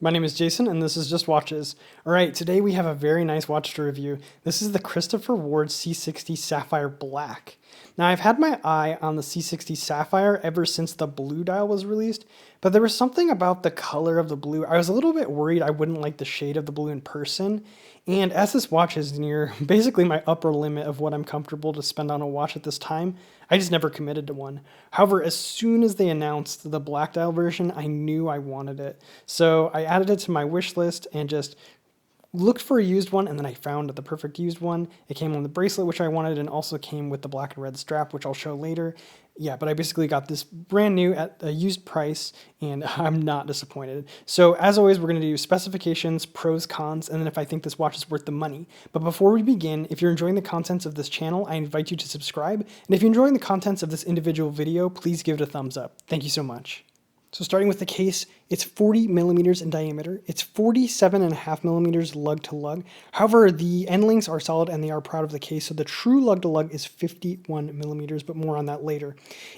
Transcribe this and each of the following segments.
My name is Jason, and this is Just Watches. All right, today we have a very nice watch to review. This is the Christopher Ward C60 Sapphire Black. Now, I've had my eye on the C60 Sapphire ever since the blue dial was released, but there was something about the color of the blue. I was a little bit worried I wouldn't like the shade of the blue in person, and as this watch is near basically my upper limit of what I'm comfortable to spend on a watch at this time, I just never committed to one. However, as soon as they announced the black dial version, I knew I wanted it. So I added it to my wish list and just looked for a used one, and then I found the perfect used one. It came on the bracelet, which I wanted, and also came with the black and red strap, which I'll show later. Yeah, but I basically got this brand new at a used price, and I'm not disappointed. So as always, we're going to do specifications, pros, cons, and then if I think this watch is worth the money. But before we begin, if you're enjoying the contents of this channel, I invite you to subscribe. And if you're enjoying the contents of this individual video, please give it a thumbs up. Thank you so much. So starting with the case, it's 40 millimeters in diameter. It's 47.5 millimeters lug to lug. However, the end links are solid and they are proud of the case. So the true lug to lug is 51 millimeters, but more on that later.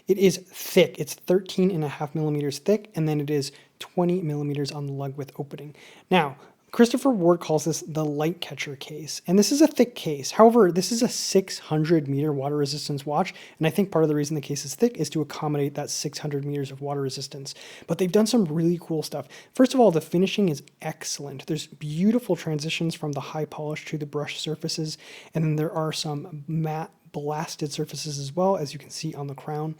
It is thick. It's 13.5 millimeters thick, and then it is 20 millimeters on the lug with opening. Now, Christopher Ward calls this the light catcher case, and this is a thick case. However, this is a 600 meter water resistance watch, and I think part of the reason the case is thick is to accommodate that 600 meters of water resistance. But they've done some really cool stuff. First of all, the finishing is excellent. There's beautiful transitions from the high polish to the brush surfaces, and then there are some matte blasted surfaces as well, as you can see on the crown.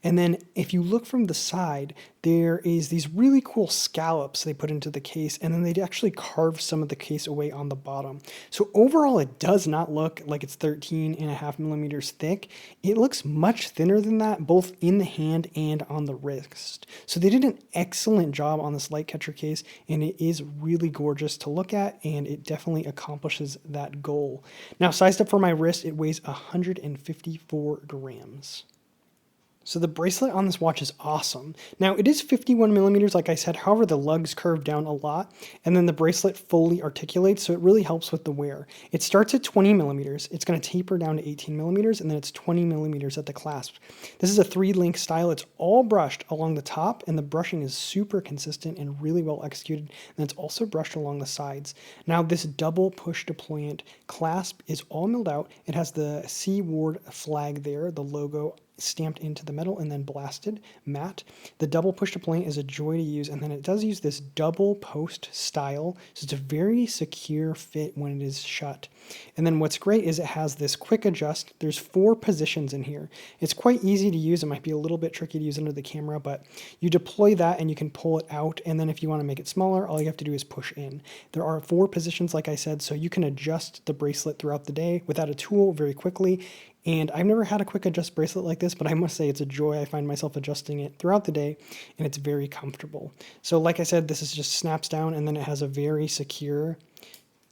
And then if you look from the side, there is these really cool scallops they put into the case, and then they actually carved some of the case away on the bottom. So overall, it does not look like it's 13.5 millimeters thick. It looks much thinner than that, both in the hand and on the wrist. So they did an excellent job on this light catcher case, and it is really gorgeous to look at, and it definitely accomplishes that goal. Now, sized up for my wrist, it weighs 154 grams. So the bracelet on this watch is awesome. Now it is 51 millimeters, like I said, however the lugs curve down a lot, and then the bracelet fully articulates, so it really helps with the wear. It starts at 20 millimeters, it's going to taper down to 18 millimeters, and then it's 20 millimeters at the clasp. This is a 3-link style. It's all brushed along the top, and the brushing is super consistent and really well executed, and it's also brushed along the sides. Now this double push deployant clasp is all milled out. It has the C Ward flag there, the logo stamped into the metal and then blasted matte. The double push to point is a joy to use, and then it does use this double post style, so it's a very secure fit when it is shut. And then what's great is it has this quick adjust. There's 4 positions in here. It's quite easy to use. It might be a little bit tricky to use under the camera, but you deploy that and you can pull it out, and then if you want to make it smaller, all you have to do is push in. There are 4 positions, like I said, so you can adjust the bracelet throughout the day without a tool very quickly. And I've never had a quick adjust bracelet like this, but I must say it's a joy. I find myself adjusting it throughout the day, and it's very comfortable. So like I said, this is just snaps down, and then it has a very secure,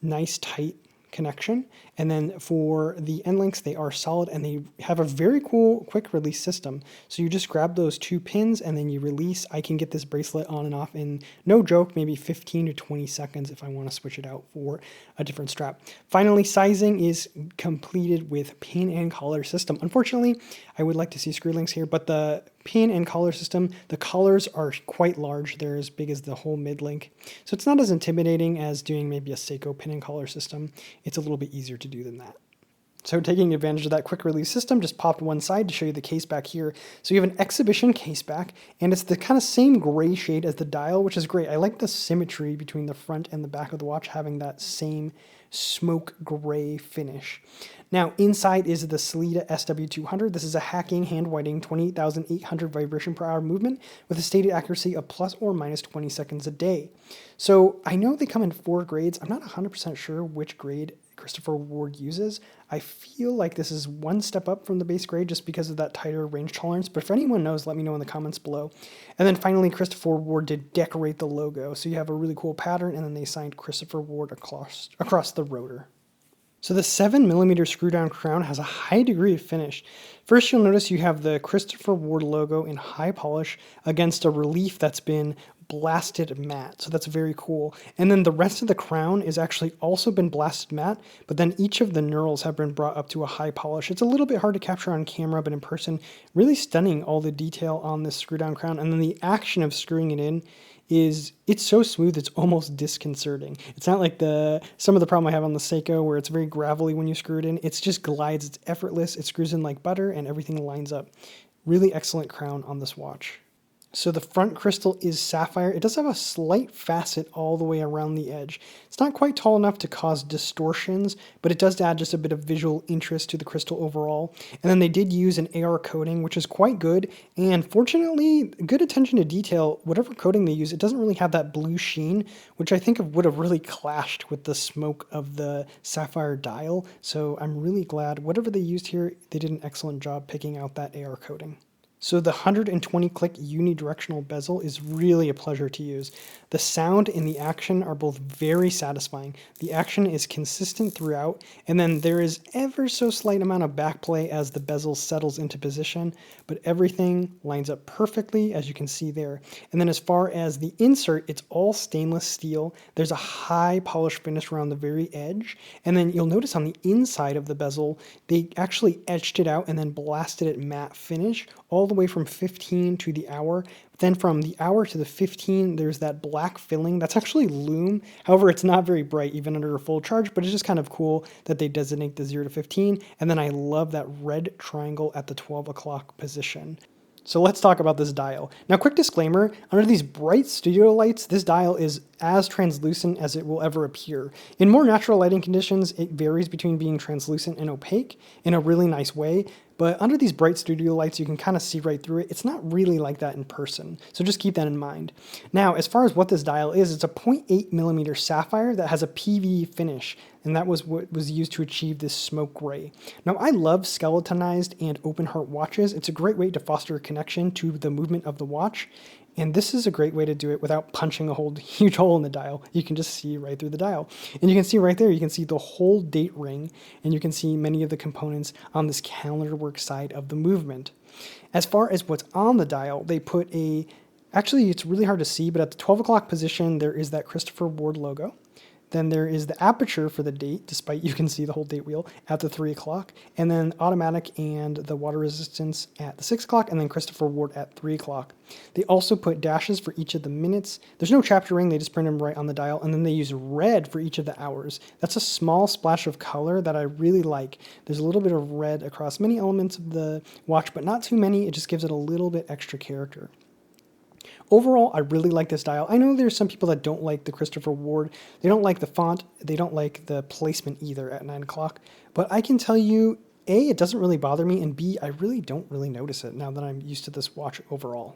nice, tight connection. And then for the end links, they are solid, and they have a very cool quick release system. So you just grab those 2 pins and then you release. I can get this bracelet on and off in, no joke, maybe 15 to 20 seconds if I want to switch it out for a different strap. Finally, sizing is completed with pin and collar system. Unfortunately, I would like to see screw links here, but the pin and collar system, the collars are quite large. They're as big as the whole mid link. So it's not as intimidating as doing maybe a Seiko pin and collar system. It's a little bit easier to do than that. So taking advantage of that quick release system, just popped one side to show you the case back here. So you have an exhibition case back, and it's the kind of same gray shade as the dial, which is great. I like the symmetry between the front and the back of the watch having that same smoke gray finish. Now inside is the Sellita SW200. This is a hacking, hand-whiting, 28,800 vibration per hour movement with a stated accuracy of plus or minus 20 seconds a day. So I know they come in 4 grades. I'm not 100% sure which grade Christopher Ward uses. I feel like this is one step up from the base grade just because of that tighter range tolerance, but if anyone knows, let me know in the comments below. And then finally, Christopher Ward did decorate the logo, so you have a really cool pattern, and then they signed Christopher Ward across the rotor. So the 7mm screw down crown has a high degree of finish. First, you'll notice you have the Christopher Ward logo in high polish against a relief that's been blasted matte. So that's very cool. And then the rest of the crown is actually also been blasted matte, but then each of the knurls have been brought up to a high polish. It's a little bit hard to capture on camera, but in person, really stunning, all the detail on this screw down crown. And then the action of screwing it in is it's so smooth it's almost disconcerting. It's not like some of the problem I have on the Seiko where it's very gravelly when you screw it in. It's just glides, it's effortless, it screws in like butter, and everything lines up. Really excellent crown on this watch. So the front crystal is sapphire. It does have a slight facet all the way around the edge. It's not quite tall enough to cause distortions, but it does add just a bit of visual interest to the crystal overall. And then they did use an AR coating, which is quite good. And fortunately, good attention to detail. Whatever coating they use, it doesn't really have that blue sheen, which I think would have really clashed with the smoke of the sapphire dial. So I'm really glad whatever they used here, they did an excellent job picking out that AR coating. So the 120 click unidirectional bezel is really a pleasure to use. The sound and the action are both very satisfying. The action is consistent throughout, and then there is ever so slight amount of backplay as the bezel settles into position, but everything lines up perfectly as you can see there. And then as far as the insert, it's all stainless steel. There's a high polish finish around the very edge, and then you'll notice on the inside of the bezel, they actually etched it out and then blasted it matte finish, all the way from 15 to the hour. Then from the hour to the 15, there's that black filling. That's actually Lume. However, it's not very bright even under a full charge, but it's just kind of cool that they designate the 0 to 15. And then I love that red triangle at the 12 o'clock position. So let's talk about this dial. Now, quick disclaimer, under these bright studio lights, this dial is as translucent as it will ever appear. In more natural lighting conditions, it varies between being translucent and opaque in a really nice way, but under these bright studio lights, you can kind of see right through it. It's not really like that in person, so just keep that in mind. Now, as far as what this dial is, it's a 0.8 millimeter sapphire that has a PV finish, and that was what was used to achieve this smoke gray. Now, I love skeletonized and open heart watches. It's a great way to foster a connection to the movement of the watch, and this is a great way to do it without punching a huge hole in the dial. You can just see right through the dial. And you can see right there, you can see the whole date ring, and you can see many of the components on this calendar work side of the movement. As far as what's on the dial, they put actually it's really hard to see, but at the 12 o'clock position, there is that Christopher Ward logo. Then there is the aperture for the date, despite you can see the whole date wheel at the 3 o'clock, and then automatic and the water resistance at the 6 o'clock, and then Christopher Ward at 3 o'clock. They also put dashes for each of the minutes. There's no chapter ring, they just print them right on the dial, and then they use red for each of the hours. That's a small splash of color that I really like. There's a little bit of red across many elements of the watch, but not too many. It just gives it a little bit extra character. Overall, I really like this dial. I know there's some people that don't like the Christopher Ward. They don't like the font. They don't like the placement either at 9 o'clock. But I can tell you, A, it doesn't really bother me, and B, I really don't really notice it now that I'm used to this watch overall.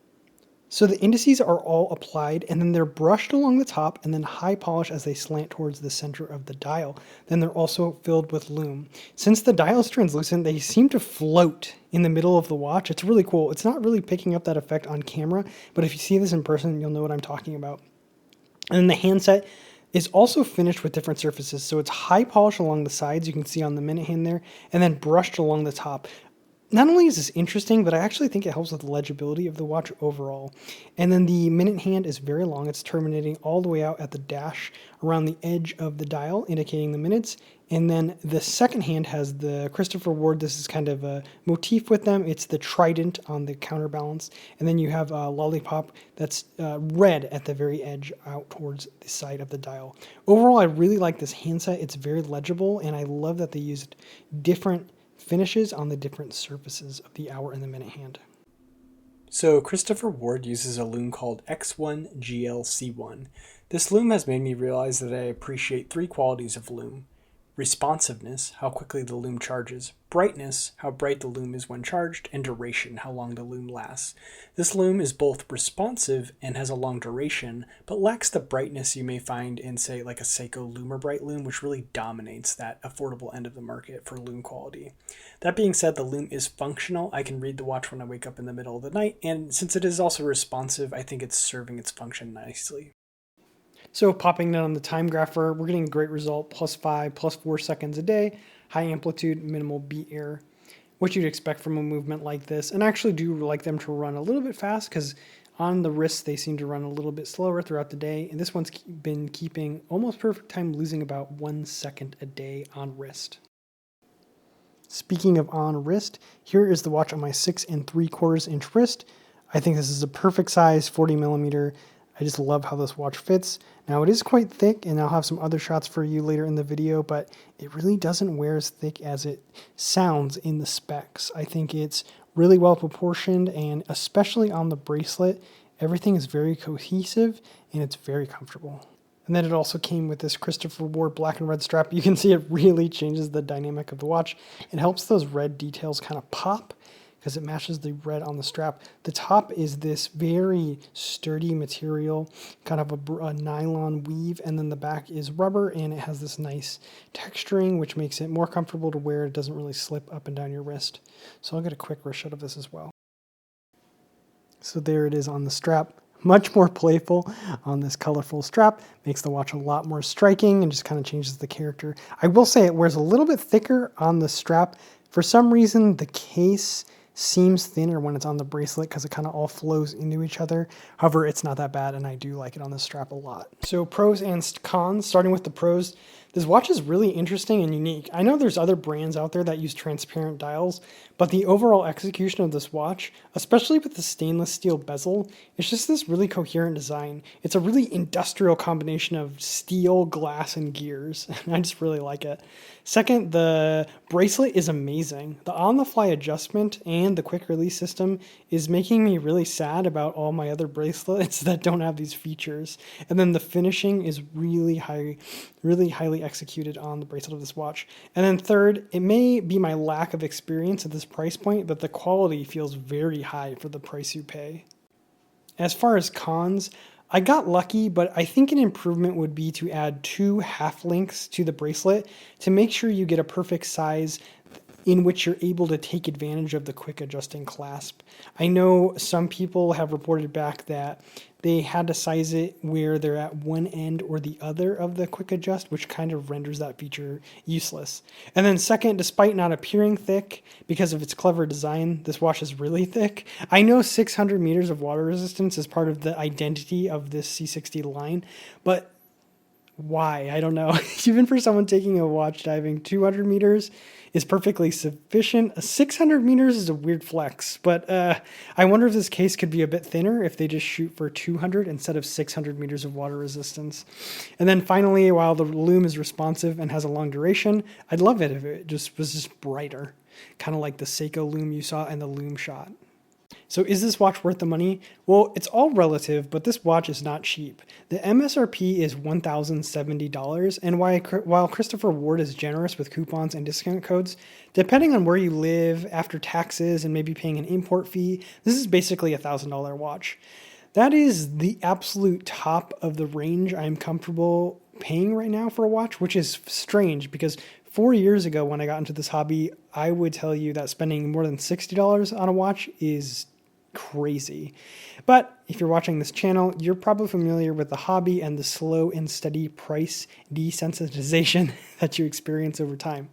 So the indices are all applied, and then they're brushed along the top and then high polish as they slant towards the center of the dial. Then they're also filled with lume. Since the dial is translucent, they seem to float in the middle of the watch. It's really cool. It's not really picking up that effect on camera, but if you see this in person, you'll know what I'm talking about. And then the handset is also finished with different surfaces. So it's high polish along the sides, you can see on the minute hand there, and then brushed along the top. Not only is this interesting, but I actually think it helps with the legibility of the watch overall. And then the minute hand is very long. It's terminating all the way out at the dash around the edge of the dial, indicating the minutes. And then the second hand has the Christopher Ward. This is kind of a motif with them. It's the trident on the counterbalance. And then you have a lollipop that's red at the very edge out towards the side of the dial. Overall, I really like this handset. It's very legible, and I love that they used different finishes on the different surfaces of the hour and the minute hand. So Christopher Ward uses a lume called X1GLC1. This lume has made me realize that I appreciate three qualities of lume: responsiveness, how quickly the lume charges; brightness, how bright the lume is when charged; and duration, how long the lume lasts. This lume is both responsive and has a long duration, but lacks the brightness you may find in, say, like a Seiko LumerBrite lume, which really dominates that affordable end of the market for lume quality. That being said, the lume is functional. I can read the watch when I wake up in the middle of the night, and since it is also responsive, I think it's serving its function nicely. So popping that on the Timegrapher, we're getting a great result, +5, +4 seconds a day, high amplitude, minimal beat error. What you'd expect from a movement like this. And I actually do like them to run a little bit fast, because on the wrists they seem to run a little bit slower throughout the day. And this one's been keeping almost perfect time, losing about 1 second a day on wrist. Speaking of on wrist, here is the watch on my 6 3/4 inch wrist. I think this is a perfect size, 40 millimeter. I just love how this watch fits. Now it is quite thick, and I'll have some other shots for you later in the video, but it really doesn't wear as thick as it sounds in the specs. I think it's really well proportioned, and especially on the bracelet, everything is very cohesive and it's very comfortable. And then it also came with this Christopher Ward black and red strap. You can see it really changes the dynamic of the watch. It helps those red details kind of pop because it matches the red on the strap. The top is this very sturdy material, kind of a nylon weave, and then the back is rubber, and it has this nice texturing, which makes it more comfortable to wear. It doesn't really slip up and down your wrist. So I'll get a quick wrist shot of this as well. So there it is on the strap. Much more playful on this colorful strap. Makes the watch a lot more striking and just kind of changes the character. I will say it wears a little bit thicker on the strap. For some reason, the case seems thinner when it's on the bracelet because it kind of all flows into each other. However, it's not that bad, and I do like it on the strap a lot. So pros and cons, starting with the pros. This watch is really interesting and unique. I know there's other brands out there that use transparent dials, but the overall execution of this watch, especially with the stainless steel bezel, it's just this really coherent design. It's a really industrial combination of steel, glass, and gears. I just really like it. Second, the bracelet is amazing. The on-the-fly adjustment and the quick release system is making me really sad about all my other bracelets that don't have these features. And then the finishing is really highly executed on the bracelet of this watch. And then third, it may be my lack of experience at this price point, but the quality feels very high for the price you pay. As far as cons, I got lucky, but I think an improvement would be to add 2 half links to the bracelet to make sure you get a perfect size in which you're able to take advantage of the quick adjusting clasp. I know some people have reported back that they had to size it where they're at one end or the other of the quick adjust, which kind of renders that feature useless. And then second, despite not appearing thick because of its clever design, this watch is really thick. I know 600 meters of water resistance is part of the identity of this C60 line, but why? I don't know. Even for someone taking a watch diving, 200 meters is perfectly sufficient. 600 meters is a weird flex, but I wonder if this case could be a bit thinner if they just shoot for 200 instead of 600 meters of water resistance. And then finally, while the Lume is responsive and has a long duration, I'd love it if it was just brighter, kind of like the Seiko Lume you saw in the Lume shot. So is this watch worth the money? Well, it's all relative, but this watch is not cheap. The MSRP is $1,070, and while Christopher Ward is generous with coupons and discount codes, depending on where you live, after taxes and maybe paying an import fee, this is basically a $1,000 watch. That is the absolute top of the range I'm comfortable paying right now for a watch, which is strange because 4 years ago when I got into this hobby, I would tell you that spending more than $60 on a watch is crazy. But if you're watching this channel, you're probably familiar with the hobby and the slow and steady price desensitization that you experience over time.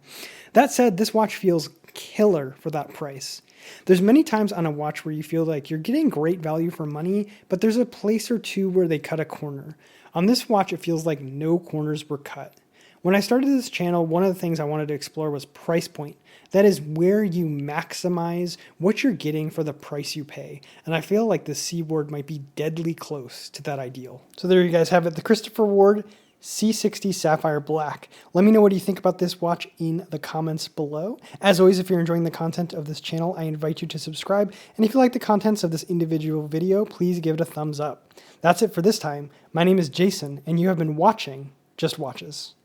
That said, this watch feels killer for that price. There's many times on a watch where you feel like you're getting great value for money, but there's a place or two where they cut a corner. On this watch, it feels like no corners were cut. When I started this channel, one of the things I wanted to explore was price point. That is where you maximize what you're getting for the price you pay. And I feel like the C Ward might be deadly close to that ideal. So there you guys have it, the Christopher Ward C60 Sapphire Black. Let me know what you think about this watch in the comments below. As always, if you're enjoying the content of this channel, I invite you to subscribe. And if you like the contents of this individual video, please give it a thumbs up. That's it for this time. My name is Jason, and you have been watching Just Watches.